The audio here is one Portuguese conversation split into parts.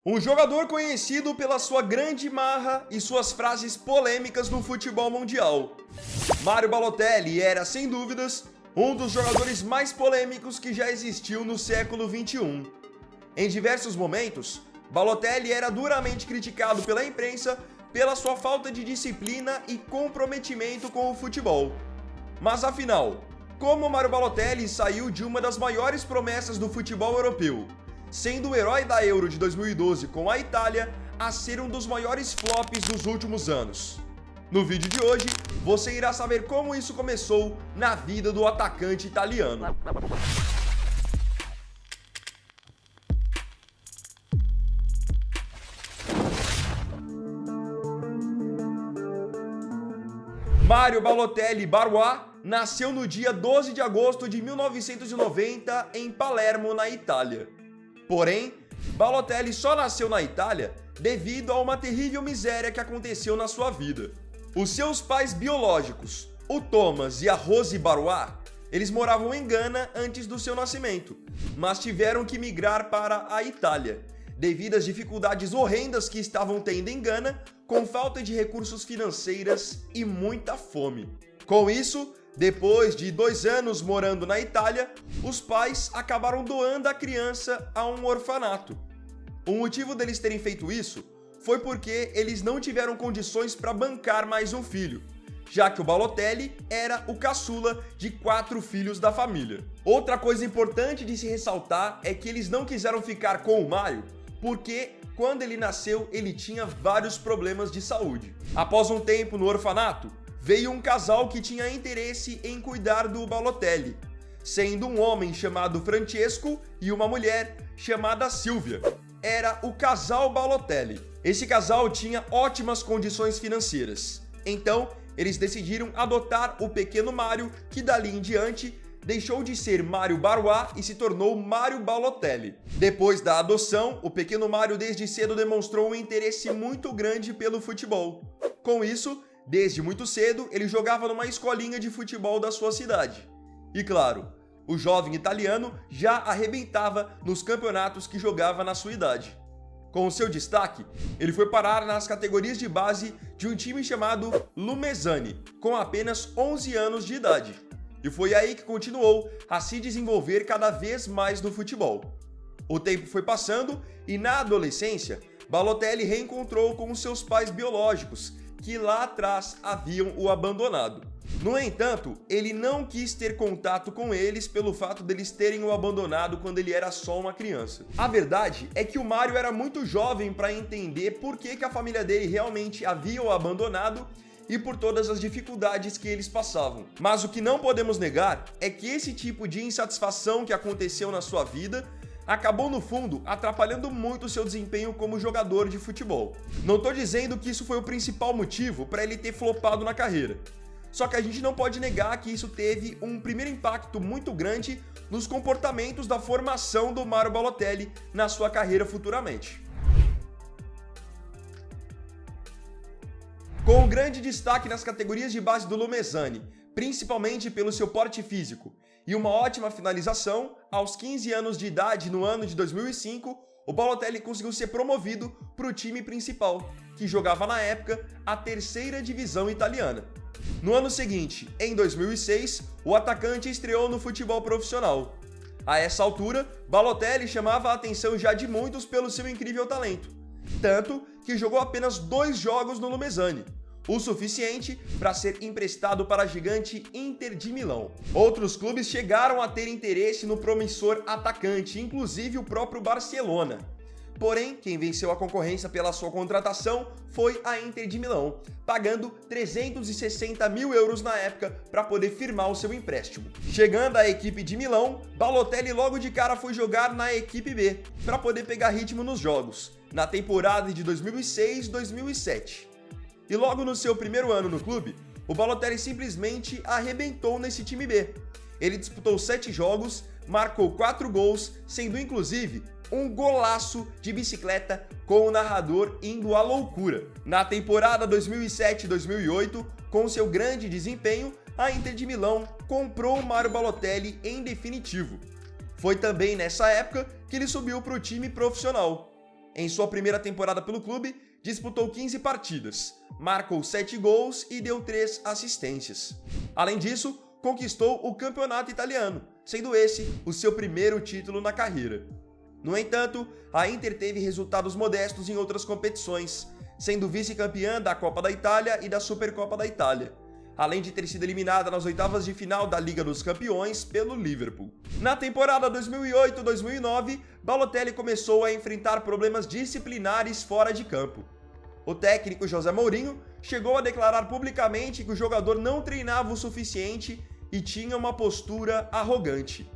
Um jogador conhecido pela sua grande marra e suas frases polêmicas no futebol mundial. Mario Balotelli era, sem dúvidas, um dos jogadores mais polêmicos que já existiu no século XXI. Em diversos momentos, Balotelli era duramente criticado pela imprensa pela sua falta de disciplina e comprometimento com o futebol. Mas afinal, como Mario Balotelli saiu de uma das maiores promessas do futebol europeu, sendo o herói da Euro de 2012 com a Itália, a ser um dos maiores flops dos últimos anos? No vídeo de hoje, você irá saber como isso começou na vida do atacante italiano. Mario Balotelli Barrois nasceu no dia 12 de agosto de 1990 em Palermo, na Itália. Porém, Balotelli só nasceu na Itália devido a uma terrível miséria que aconteceu na sua vida. Os seus pais biológicos, o Thomas e a Rose Barrois, eles moravam em Gana antes do seu nascimento, mas tiveram que migrar para a Itália, devido às dificuldades horrendas que estavam tendo em Gana, com falta de recursos financeiros e muita fome. Com isso, depois de 2 anos morando na Itália, os pais acabaram doando a criança a um orfanato. O motivo deles terem feito isso foi porque eles não tiveram condições para bancar mais um filho, já que o Balotelli era o caçula de 4 filhos da família. Outra coisa importante de se ressaltar é que eles não quiseram ficar com o Mario porque quando ele nasceu ele tinha vários problemas de saúde. Após um tempo no orfanato, veio um casal que tinha interesse em cuidar do Balotelli, sendo um homem chamado Francesco e uma mulher chamada Silvia. Era o casal Balotelli. Esse casal tinha ótimas condições financeiras, então eles decidiram adotar o pequeno Mario, que dali em diante deixou de ser Mario Barrois e se tornou Mario Balotelli. Depois da adoção, o pequeno Mario desde cedo demonstrou um interesse muito grande pelo futebol. Com isso, desde muito cedo, ele jogava numa escolinha de futebol da sua cidade. E claro, o jovem italiano já arrebentava nos campeonatos que jogava na sua idade. Com o seu destaque, ele foi parar nas categorias de base de um time chamado Lumezzane, com apenas 11 anos de idade. E foi aí que continuou a se desenvolver cada vez mais no futebol. O tempo foi passando e na adolescência, Balotelli reencontrou com os seus pais biológicos, que lá atrás haviam o abandonado. No entanto, ele não quis ter contato com eles pelo fato deles terem o abandonado quando ele era só uma criança. A verdade é que o Mario era muito jovem para entender por que a família dele realmente havia o abandonado e por todas as dificuldades que eles passavam. Mas o que não podemos negar é que esse tipo de insatisfação que aconteceu na sua vida acabou, no fundo, atrapalhando muito o seu desempenho como jogador de futebol. Não estou dizendo que isso foi o principal motivo para ele ter flopado na carreira. Só que a gente não pode negar que isso teve um primeiro impacto muito grande nos comportamentos da formação do Mario Balotelli na sua carreira futuramente. Com um grande destaque nas categorias de base do Lumezzane, principalmente pelo seu porte físico e uma ótima finalização, aos 15 anos de idade no ano de 2005, o Balotelli conseguiu ser promovido para o time principal, que jogava na época a 3ª divisão italiana. No ano seguinte, em 2006, o atacante estreou no futebol profissional. A essa altura, Balotelli chamava a atenção já de muitos pelo seu incrível talento, tanto que jogou apenas 2 jogos no Lumezzane, o suficiente para ser emprestado para a gigante Inter de Milão. Outros clubes chegaram a ter interesse no promissor atacante, inclusive o próprio Barcelona. Porém, quem venceu a concorrência pela sua contratação foi a Inter de Milão, pagando 360 mil euros na época para poder firmar o seu empréstimo. Chegando à equipe de Milão, Balotelli logo de cara foi jogar na equipe B, para poder pegar ritmo nos jogos, na temporada de 2006-2007. E logo no seu primeiro ano no clube, o Balotelli simplesmente arrebentou nesse time B. Ele disputou 7 jogos, marcou 4 gols, sendo inclusive um golaço de bicicleta com o narrador indo à loucura. Na temporada 2007-2008, com seu grande desempenho, a Inter de Milão comprou o Mario Balotelli em definitivo. Foi também nessa época que ele subiu para o time profissional. Em sua primeira temporada pelo clube, disputou 15 partidas, marcou 7 gols e deu 3 assistências. Além disso, conquistou o campeonato italiano, sendo esse o seu primeiro título na carreira. No entanto, a Inter teve resultados modestos em outras competições, sendo vice-campeã da Copa da Itália e da Supercopa da Itália, além de ter sido eliminada nas oitavas de final da Liga dos Campeões pelo Liverpool. Na temporada 2008-2009, Balotelli começou a enfrentar problemas disciplinares fora de campo. O técnico José Mourinho chegou a declarar publicamente que o jogador não treinava o suficiente e tinha uma postura arrogante.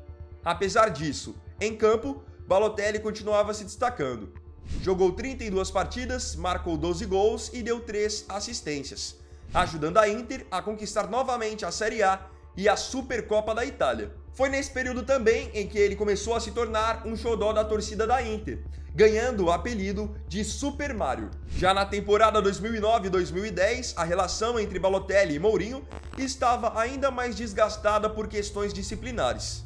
Apesar disso, em campo, Balotelli continuava se destacando. Jogou 32 partidas, marcou 12 gols e deu 3 assistências, ajudando a Inter a conquistar novamente a Série A e a Supercopa da Itália. Foi nesse período também em que ele começou a se tornar um xodó da torcida da Inter, ganhando o apelido de Super Mario. Já na temporada 2009-2010, a relação entre Balotelli e Mourinho estava ainda mais desgastada por questões disciplinares.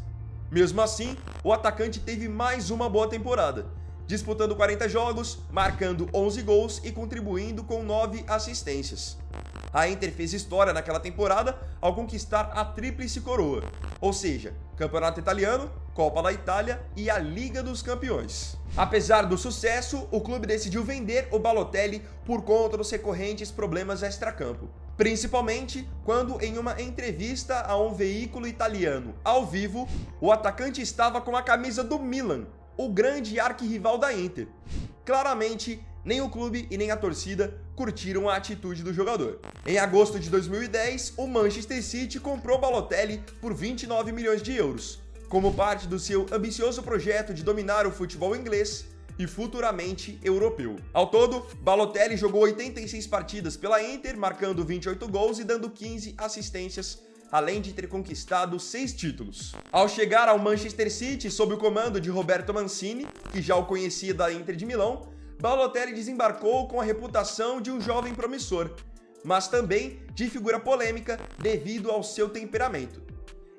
Mesmo assim, o atacante teve mais uma boa temporada, disputando 40 jogos, marcando 11 gols e contribuindo com 9 assistências. A Inter fez história naquela temporada ao conquistar a Tríplice Coroa, ou seja, Campeonato Italiano, Copa da Itália e a Liga dos Campeões. Apesar do sucesso, o clube decidiu vender o Balotelli por conta dos recorrentes problemas extracampo, principalmente quando, em uma entrevista a um veículo italiano ao vivo, o atacante estava com a camisa do Milan, o grande arquirrival da Inter. Claramente, nem o clube e nem a torcida curtiram a atitude do jogador. Em agosto de 2010, o Manchester City comprou Balotelli por 29 milhões de euros, como parte do seu ambicioso projeto de dominar o futebol inglês e futuramente europeu. Ao todo, Balotelli jogou 86 partidas pela Inter, marcando 28 gols e dando 15 assistências, além de ter conquistado 6 títulos. Ao chegar ao Manchester City sob o comando de Roberto Mancini, que já o conhecia da Inter de Milão, Balotelli desembarcou com a reputação de um jovem promissor, mas também de figura polêmica devido ao seu temperamento.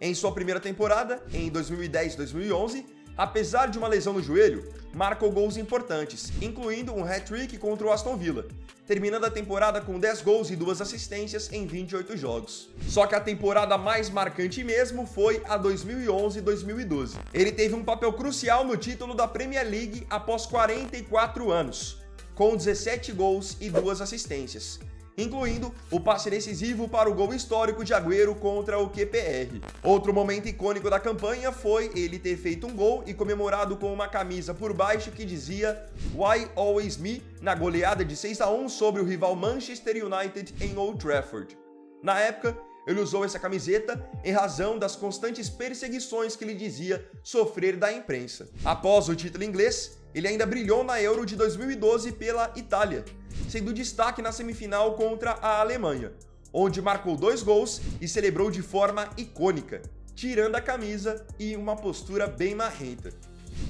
Em sua primeira temporada, em 2010-2011, apesar de uma lesão no joelho, marcou gols importantes, incluindo um hat-trick contra o Aston Villa, terminando a temporada com 10 gols e 2 assistências em 28 jogos. Só que a temporada mais marcante mesmo foi a 2011-2012. Ele teve um papel crucial no título da Premier League após 44 anos, com 17 gols e 2 assistências, incluindo o passe decisivo para o gol histórico de Agüero contra o QPR. Outro momento icônico da campanha foi ele ter feito um gol e comemorado com uma camisa por baixo que dizia "Why Always Me" na goleada de 6-1 sobre o rival Manchester United em Old Trafford. Na época, ele usou essa camiseta em razão das constantes perseguições que ele dizia sofrer da imprensa. Após o título inglês, ele ainda brilhou na Euro de 2012 pela Itália, sendo destaque na semifinal contra a Alemanha, onde marcou 2 gols e celebrou de forma icônica, tirando a camisa e uma postura bem marrenta.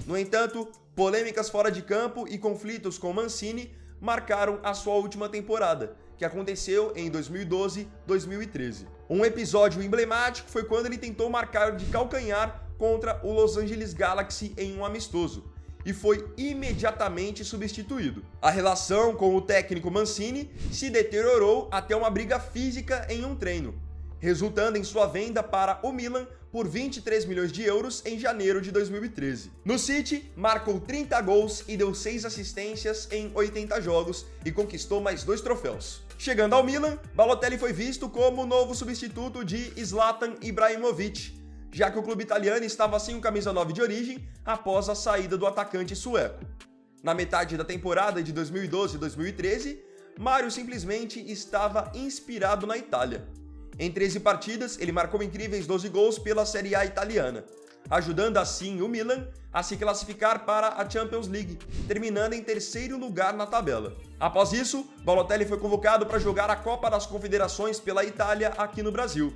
No entanto, polêmicas fora de campo e conflitos com Mancini marcaram a sua última temporada, que aconteceu em 2012-2013. Um episódio emblemático foi quando ele tentou marcar de calcanhar contra o Los Angeles Galaxy em um amistoso, e foi imediatamente substituído. A relação com o técnico Mancini se deteriorou até uma briga física em um treino, resultando em sua venda para o Milan por 23 milhões de euros em janeiro de 2013. No City, marcou 30 gols e deu 6 assistências em 80 jogos e conquistou mais 2 troféus. Chegando ao Milan, Balotelli foi visto como o novo substituto de Zlatan Ibrahimovic, já que o clube italiano estava sem o camisa 9 de origem após a saída do atacante sueco. Na metade da temporada de 2012-2013, Mário simplesmente estava inspirado na Itália. Em 13 partidas, ele marcou incríveis 12 gols pela Série A italiana, ajudando assim o Milan a se classificar para a Champions League, terminando em 3º lugar na tabela. Após isso, Balotelli foi convocado para jogar a Copa das Confederações pela Itália aqui no Brasil.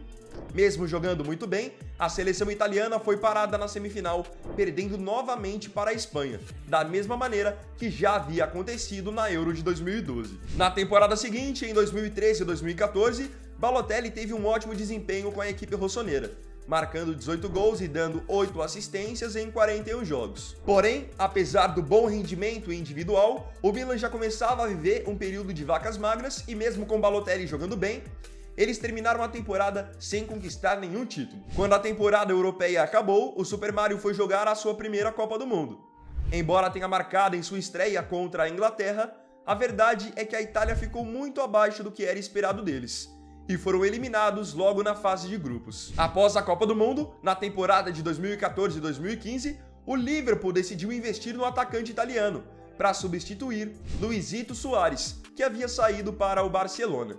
Mesmo jogando muito bem, a seleção italiana foi parada na semifinal, perdendo novamente para a Espanha, da mesma maneira que já havia acontecido na Euro de 2012. Na temporada seguinte, em 2013 e 2014, Balotelli teve um ótimo desempenho com a equipe rossoneira, marcando 18 gols e dando 8 assistências em 41 jogos. Porém, apesar do bom rendimento individual, o Milan já começava a viver um período de vacas magras e mesmo com Balotelli jogando bem, eles terminaram a temporada sem conquistar nenhum título. Quando a temporada europeia acabou, o Super Mario foi jogar a sua primeira Copa do Mundo. Embora tenha marcado em sua estreia contra a Inglaterra, a verdade é que a Itália ficou muito abaixo do que era esperado deles e foram eliminados logo na fase de grupos. Após a Copa do Mundo, na temporada de 2014 e 2015, o Liverpool decidiu investir no atacante italiano para substituir Luizito Soares, que havia saído para o Barcelona.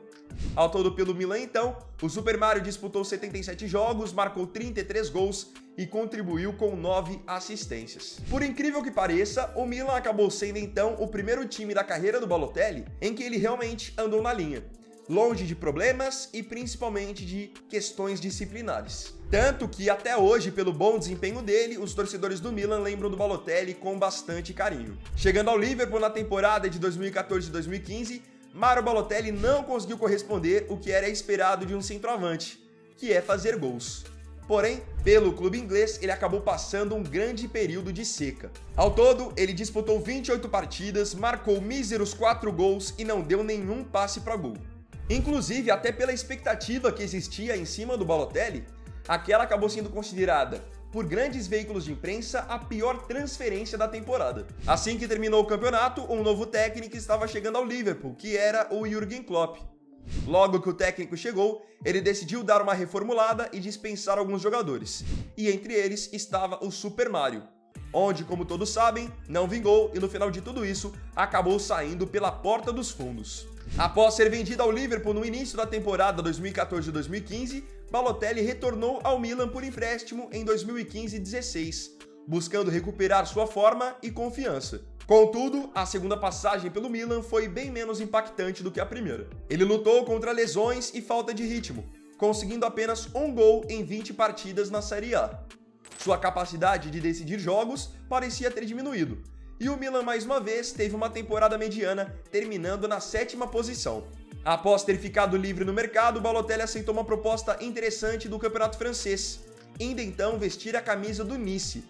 Ao todo pelo Milan então, o Super Mario disputou 77 jogos, marcou 33 gols e contribuiu com 9 assistências. Por incrível que pareça, o Milan acabou sendo então o primeiro time da carreira do Balotelli em que ele realmente andou na linha, longe de problemas e principalmente de questões disciplinares. Tanto que até hoje, pelo bom desempenho dele, os torcedores do Milan lembram do Balotelli com bastante carinho. Chegando ao Liverpool na temporada de 2014 e 2015, Mario Balotelli não conseguiu corresponder o que era esperado de um centroavante, que é fazer gols. Porém, pelo clube inglês, ele acabou passando um grande período de seca. Ao todo, ele disputou 28 partidas, marcou míseros 4 gols e não deu nenhum passe para gol. Inclusive, até pela expectativa que existia em cima do Balotelli, aquela acabou sendo considerada, por grandes veículos de imprensa, a pior transferência da temporada. Assim que terminou o campeonato, um novo técnico estava chegando ao Liverpool, que era o Jürgen Klopp. Logo que o técnico chegou, ele decidiu dar uma reformulada e dispensar alguns jogadores, e entre eles estava o Super Mario, onde, como todos sabem, não vingou e no final de tudo isso, acabou saindo pela porta dos fundos. Após ser vendido ao Liverpool no início da temporada 2014-2015, Balotelli retornou ao Milan por empréstimo em 2015-16, buscando recuperar sua forma e confiança. Contudo, a segunda passagem pelo Milan foi bem menos impactante do que a primeira. Ele lutou contra lesões e falta de ritmo, conseguindo apenas um gol em 20 partidas na Série A. Sua capacidade de decidir jogos parecia ter diminuído, e o Milan mais uma vez teve uma temporada mediana, terminando na 7ª posição. Após ter ficado livre no mercado, Balotelli aceitou uma proposta interessante do campeonato francês, indo então vestir a camisa do Nice.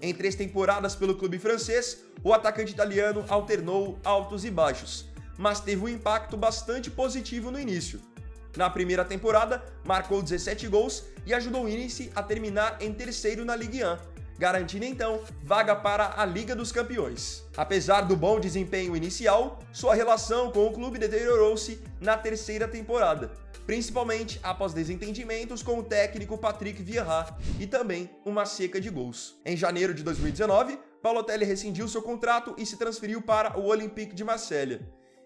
Em 3 temporadas pelo clube francês, o atacante italiano alternou altos e baixos, mas teve um impacto bastante positivo no início. Na primeira temporada, marcou 17 gols e ajudou o Nice a terminar em 3º na Ligue 1, garantindo então vaga para a Liga dos Campeões. Apesar do bom desempenho inicial, sua relação com o clube deteriorou-se na 3ª temporada, principalmente após desentendimentos com o técnico Patrick Vieira e também uma seca de gols. Em janeiro de 2019, Balotelli rescindiu seu contrato e se transferiu para o Olympique de Marselha,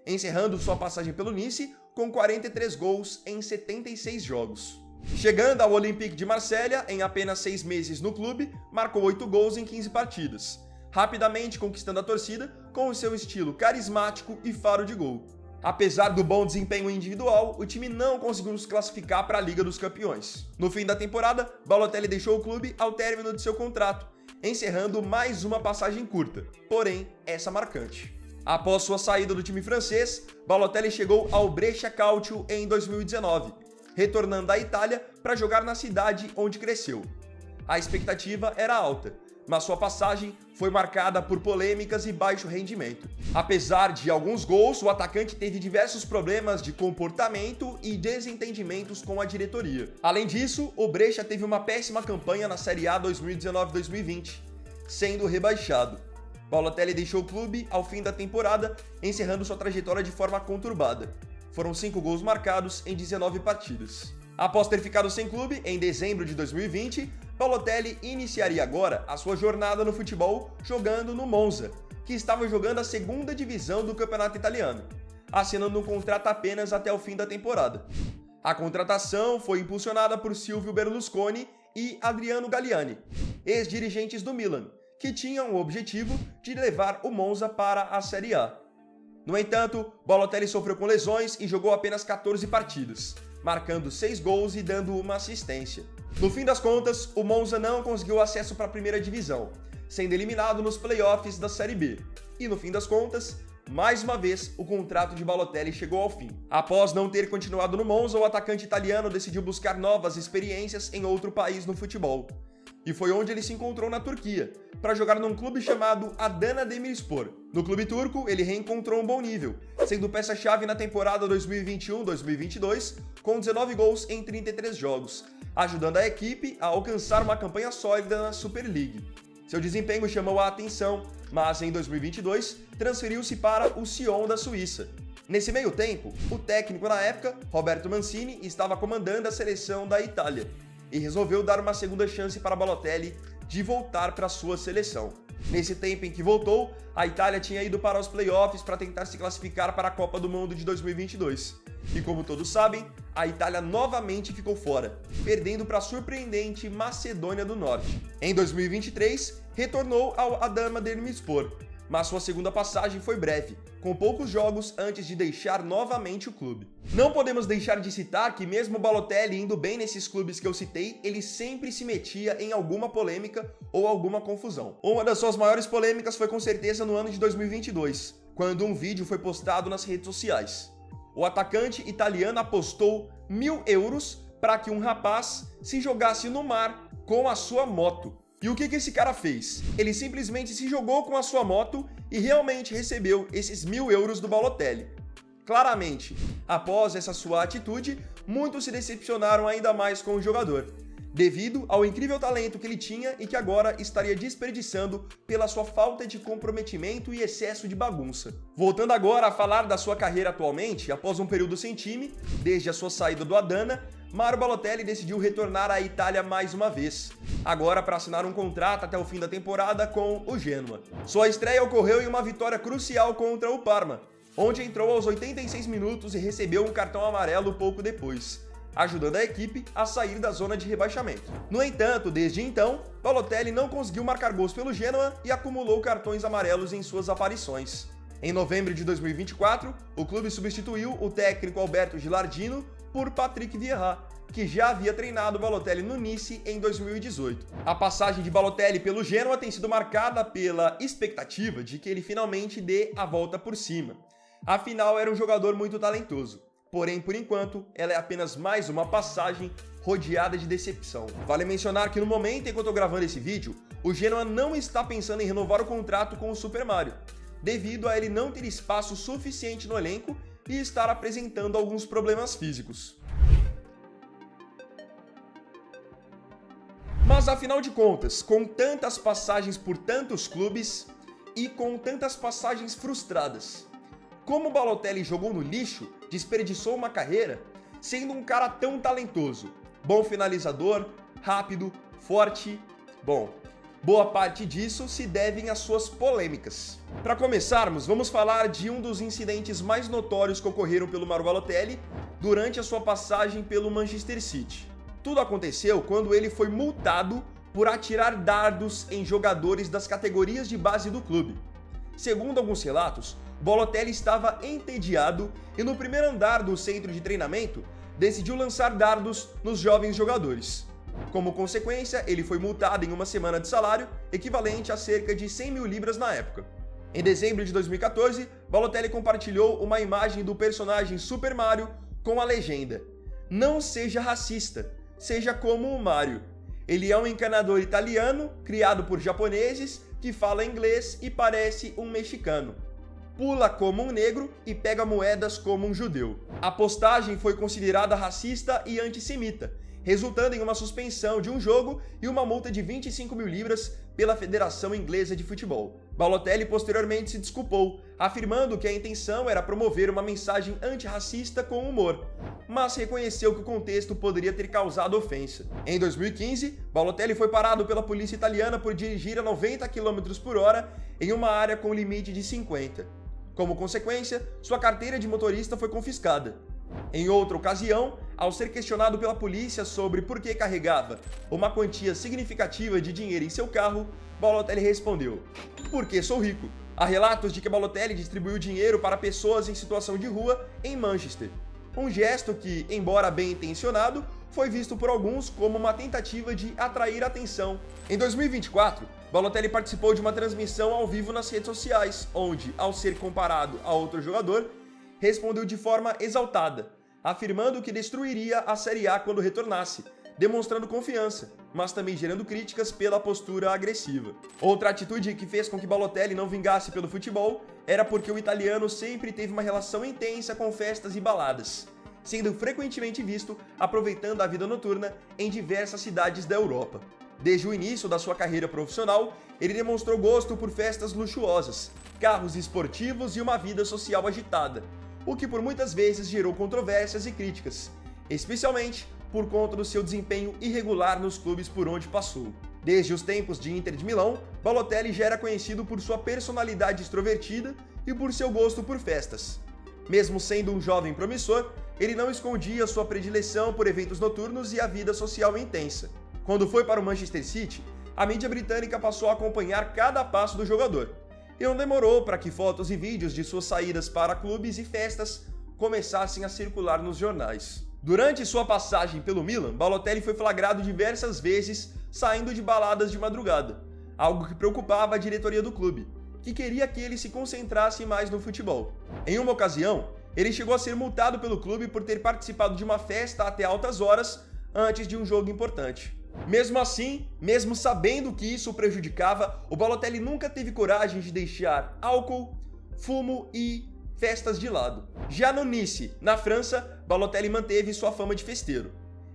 encerrando sua passagem pelo Nice com 43 gols em 76 jogos. Chegando ao Olympique de Marselha, em apenas 6 meses no clube, marcou 8 gols em 15 partidas, rapidamente conquistando a torcida com o seu estilo carismático e faro de gol. Apesar do bom desempenho individual, o time não conseguiu se classificar para a Liga dos Campeões. No fim da temporada, Balotelli deixou o clube ao término de seu contrato, encerrando mais uma passagem curta, porém essa marcante. Após sua saída do time francês, Balotelli chegou ao Brescia Calcio em 2019, retornando à Itália para jogar na cidade onde cresceu. A expectativa era alta, mas sua passagem foi marcada por polêmicas e baixo rendimento. Apesar de alguns gols, o atacante teve diversos problemas de comportamento e desentendimentos com a diretoria. Além disso, o Brescia teve uma péssima campanha na Série A 2019-2020, sendo rebaixado. Balotelli deixou o clube ao fim da temporada, encerrando sua trajetória de forma conturbada. Foram 5 gols marcados em 19 partidas. Após ter ficado sem clube, em dezembro de 2020, Balotelli iniciaria agora a sua jornada no futebol jogando no Monza, que estava jogando a 2ª divisão do campeonato italiano, assinando um contrato apenas até o fim da temporada. A contratação foi impulsionada por Silvio Berlusconi e Adriano Galliani, ex-dirigentes do Milan, que tinham o objetivo de levar o Monza para a Série A. No entanto, Balotelli sofreu com lesões e jogou apenas 14 partidas, marcando 6 gols e dando uma assistência. No fim das contas, o Monza não conseguiu acesso para a primeira divisão, sendo eliminado nos playoffs da Série B. E no fim das contas, mais uma vez, o contrato de Balotelli chegou ao fim. Após não ter continuado no Monza, o atacante italiano decidiu buscar novas experiências em outro país no futebol. E foi onde ele se encontrou na Turquia, para jogar num clube chamado Adana Demirspor. No clube turco, ele reencontrou um bom nível, sendo peça-chave na temporada 2021-2022, com 19 gols em 33 jogos, ajudando a equipe a alcançar uma campanha sólida na Super League. Seu desempenho chamou a atenção, mas em 2022 transferiu-se para o Sion da Suíça. Nesse meio tempo, o técnico na época, Roberto Mancini, estava comandando a seleção da Itália e resolveu dar uma segunda chance para Balotelli de voltar para sua seleção. Nesse tempo em que voltou, a Itália tinha ido para os playoffs para tentar se classificar para a Copa do Mundo de 2022. E como todos sabem, a Itália novamente ficou fora, perdendo para a surpreendente Macedônia do Norte. Em 2023, retornou ao Adana Demirspor, mas sua segunda passagem foi breve, com poucos jogos antes de deixar novamente o clube. Não podemos deixar de citar que mesmo o Balotelli indo bem nesses clubes que eu citei, ele sempre se metia em alguma polêmica ou alguma confusão. Uma das suas maiores polêmicas foi com certeza no ano de 2022, quando um vídeo foi postado nas redes sociais. O atacante italiano apostou 1.000 euros para que um rapaz se jogasse no mar com a sua moto. E o que esse cara fez? Ele simplesmente se jogou com a sua moto e realmente recebeu esses 1.000 euros do Balotelli. Claramente, após essa sua atitude, muitos se decepcionaram ainda mais com o jogador, devido ao incrível talento que ele tinha e que agora estaria desperdiçando pela sua falta de comprometimento e excesso de bagunça. Voltando agora a falar da sua carreira atualmente, após um período sem time, desde a sua saída do Adana, Mario Balotelli decidiu retornar à Itália mais uma vez, agora para assinar um contrato até o fim da temporada com o Genoa. Sua estreia ocorreu em uma vitória crucial contra o Parma, onde entrou aos 86 minutos e recebeu um cartão amarelo pouco depois, ajudando a equipe a sair da zona de rebaixamento. No entanto, desde então, Balotelli não conseguiu marcar gols pelo Genoa e acumulou cartões amarelos em suas aparições. Em novembro de 2024, o clube substituiu o técnico Alberto Gilardino por Patrick Vieira, que já havia treinado Balotelli no Nice em 2018. A passagem de Balotelli pelo Genoa tem sido marcada pela expectativa de que ele finalmente dê a volta por cima. Afinal, era um jogador muito talentoso. Porém, por enquanto, ela é apenas mais uma passagem rodeada de decepção. Vale mencionar que no momento em que eu estou gravando esse vídeo, o Genoa não está pensando em renovar o contrato com o Super Mario, devido a ele não ter espaço suficiente no elenco e estar apresentando alguns problemas físicos. Mas afinal de contas, com tantas passagens por tantos clubes e com tantas passagens frustradas, como o Balotelli jogou no lixo, desperdiçou uma carreira, sendo um cara tão talentoso, bom finalizador, rápido, forte? Bom, boa parte disso se devem às suas polêmicas. Para começarmos, vamos falar de um dos incidentes mais notórios que ocorreram pelo Mario Balotelli durante a sua passagem pelo Manchester City. Tudo aconteceu quando ele foi multado por atirar dardos em jogadores das categorias de base do clube. Segundo alguns relatos, Balotelli estava entediado e no primeiro andar do centro de treinamento decidiu lançar dardos nos jovens jogadores. Como consequência, ele foi multado em uma semana de salário, equivalente a cerca de 100 mil libras na época. Em dezembro de 2014, Balotelli compartilhou uma imagem do personagem Super Mario com a legenda: "Não seja racista, seja como o Mario. Ele é um encanador italiano, criado por japoneses, que fala inglês e parece um mexicano. Pula como um negro e pega moedas como um judeu." A postagem foi considerada racista e antissemita, resultando em uma suspensão de um jogo e uma multa de 25 mil libras pela Federação Inglesa de Futebol. Balotelli posteriormente se desculpou, afirmando que a intenção era promover uma mensagem antirracista com humor, mas reconheceu que o contexto poderia ter causado ofensa. Em 2015, Balotelli foi parado pela polícia italiana por dirigir a 90 km por hora em uma área com limite de 50. Como consequência, sua carteira de motorista foi confiscada. Em outra ocasião, ao ser questionado pela polícia sobre por que carregava uma quantia significativa de dinheiro em seu carro, Balotelli respondeu: "Porque sou rico." Há relatos de que Balotelli distribuiu dinheiro para pessoas em situação de rua em Manchester. Um gesto que, embora bem intencionado, foi visto por alguns como uma tentativa de atrair atenção. Em 2024, Balotelli participou de uma transmissão ao vivo nas redes sociais, onde, ao ser comparado a outro jogador, respondeu de forma exaltada, afirmando que destruiria a Série A quando retornasse, demonstrando confiança, mas também gerando críticas pela postura agressiva. Outra atitude que fez com que Balotelli não vingasse pelo futebol era porque o italiano sempre teve uma relação intensa com festas e baladas, sendo frequentemente visto aproveitando a vida noturna em diversas cidades da Europa. Desde o início da sua carreira profissional, ele demonstrou gosto por festas luxuosas, carros esportivos e uma vida social agitada, o que por muitas vezes gerou controvérsias e críticas, especialmente por conta do seu desempenho irregular nos clubes por onde passou. Desde os tempos de Inter de Milão, Balotelli já era conhecido por sua personalidade extrovertida e por seu gosto por festas. Mesmo sendo um jovem promissor, ele não escondia sua predileção por eventos noturnos e a vida social intensa. Quando foi para o Manchester City, a mídia britânica passou a acompanhar cada passo do jogador, e não demorou para que fotos e vídeos de suas saídas para clubes e festas começassem a circular nos jornais. Durante sua passagem pelo Milan, Balotelli foi flagrado diversas vezes saindo de baladas de madrugada, algo que preocupava a diretoria do clube, que queria que ele se concentrasse mais no futebol. Em uma ocasião, ele chegou a ser multado pelo clube por ter participado de uma festa até altas horas antes de um jogo importante. Mesmo assim, mesmo sabendo que isso o prejudicava, o Balotelli nunca teve coragem de deixar álcool, fumo e festas de lado. Já no Nice, na França, Balotelli manteve sua fama de festeiro.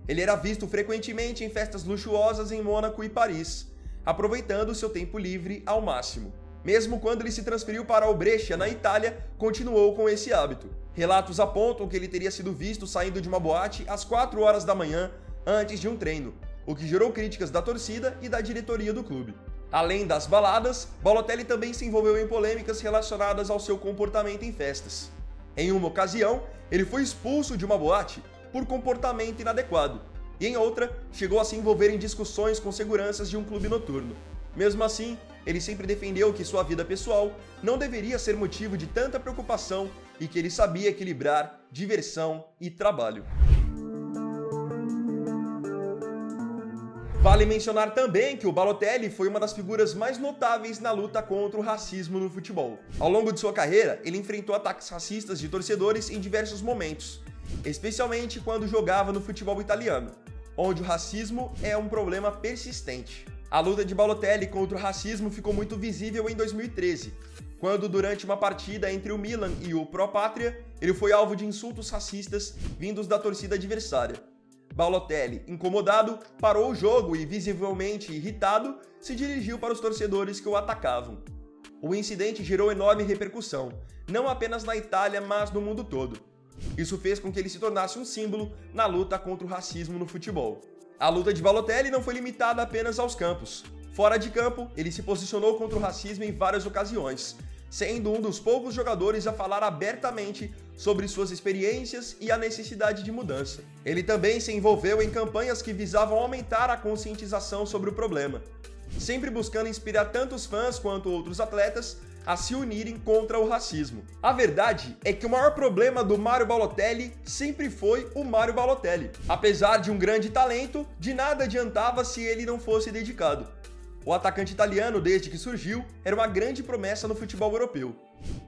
Ele era visto frequentemente em festas luxuosas em Mônaco e Paris, aproveitando seu tempo livre ao máximo. Mesmo quando ele se transferiu para o Brescia, na Itália, continuou com esse hábito. Relatos apontam que ele teria sido visto saindo de uma boate às 4 horas da manhã antes de um treino, o que gerou críticas da torcida e da diretoria do clube. Além das baladas, Balotelli também se envolveu em polêmicas relacionadas ao seu comportamento em festas. Em uma ocasião, ele foi expulso de uma boate por comportamento inadequado, e em outra, chegou a se envolver em discussões com seguranças de um clube noturno. Mesmo assim, ele sempre defendeu que sua vida pessoal não deveria ser motivo de tanta preocupação e que ele sabia equilibrar diversão e trabalho. Vale mencionar também que o Balotelli foi uma das figuras mais notáveis na luta contra o racismo no futebol. Ao longo de sua carreira, ele enfrentou ataques racistas de torcedores em diversos momentos, especialmente quando jogava no futebol italiano, onde o racismo é um problema persistente. A luta de Balotelli contra o racismo ficou muito visível em 2013, quando durante uma partida entre o Milan e o Pro Patria, ele foi alvo de insultos racistas vindos da torcida adversária. Balotelli, incomodado, parou o jogo e, visivelmente irritado, se dirigiu para os torcedores que o atacavam. O incidente gerou enorme repercussão, não apenas na Itália, mas no mundo todo. Isso fez com que ele se tornasse um símbolo na luta contra o racismo no futebol. A luta de Balotelli não foi limitada apenas aos campos. Fora de campo, ele se posicionou contra o racismo em várias ocasiões, sendo um dos poucos jogadores a falar abertamente sobre suas experiências e a necessidade de mudança. Ele também se envolveu em campanhas que visavam aumentar a conscientização sobre o problema, sempre buscando inspirar tanto os fãs quanto outros atletas a se unirem contra o racismo. A verdade é que o maior problema do Mario Balotelli sempre foi o Mario Balotelli. Apesar de um grande talento, de nada adiantava se ele não fosse dedicado. O atacante italiano, desde que surgiu, era uma grande promessa no futebol europeu.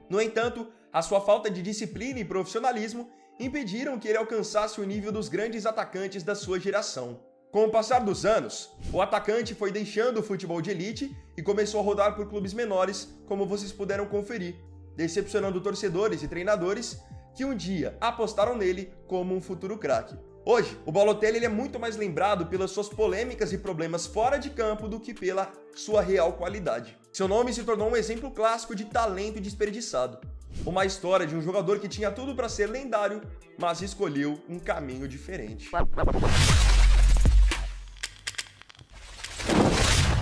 No entanto, a sua falta de disciplina e profissionalismo impediram que ele alcançasse o nível dos grandes atacantes da sua geração. Com o passar dos anos, o atacante foi deixando o futebol de elite e começou a rodar por clubes menores, como vocês puderam conferir, decepcionando torcedores e treinadores que um dia apostaram nele como um futuro craque. Hoje, o Balotelli é muito mais lembrado pelas suas polêmicas e problemas fora de campo do que pela sua real qualidade. Seu nome se tornou um exemplo clássico de talento desperdiçado. Uma história de um jogador que tinha tudo para ser lendário, mas escolheu um caminho diferente.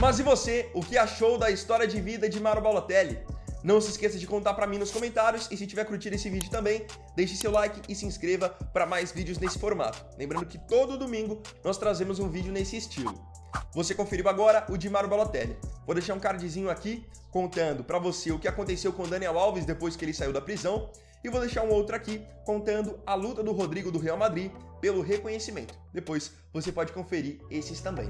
Mas e você, o que achou da história de vida de Mario Balotelli? Não se esqueça de contar pra mim nos comentários e se tiver curtido esse vídeo também, deixe seu like e se inscreva para mais vídeos nesse formato. Lembrando que todo domingo nós trazemos um vídeo nesse estilo. Você conferiu agora o de Mario Balotelli. Vou deixar um cardzinho aqui contando pra você o que aconteceu com o Daniel Alves depois que ele saiu da prisão e vou deixar um outro aqui contando a luta do Rodrigo do Real Madrid pelo reconhecimento. Depois você pode conferir esses também.